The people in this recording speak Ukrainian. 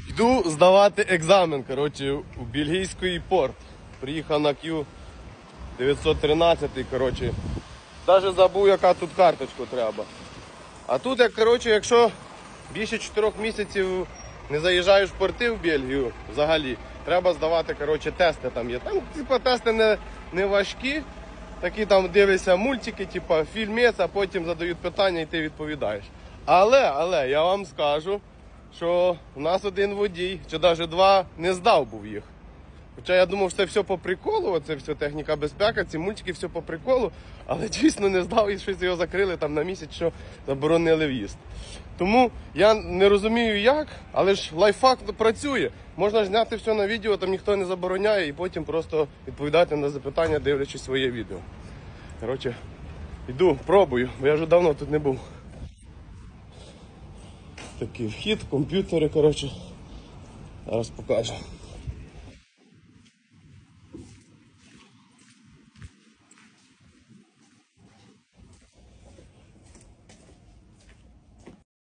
Йду здавати екзамен, коротше, у бельгійський порт. Приїхав на Q913, коротше. Навіть забув, яка тут карточку треба. А тут, коротше, якщо більше 4 місяців не заїжджаєш в порти в Бельгію, взагалі, треба здавати, коротше, тести там є. Там, типу, тести не важкі, такі там дивишся мультики, типу, фільмець, а потім задають питання і ти відповідаєш. Але, я вам скажу, що у нас один водій, чи навіть два, не здав був їх. Хоча я думав, що це все по приколу, це все техніка безпеки, ці мультики все по приколу, але дійсно не здав і щось його закрили там на місяць, що заборонили в'їзд. Тому я не розумію як, але ж лайфхак працює. Можна ж зняти все на відео, там ніхто не забороняє і потім просто відповідати на запитання, дивлячись своє відео. Коротше, йду, пробую, бо я вже давно тут не був. Такий вхід, комп'ютери, коротше, зараз покажу.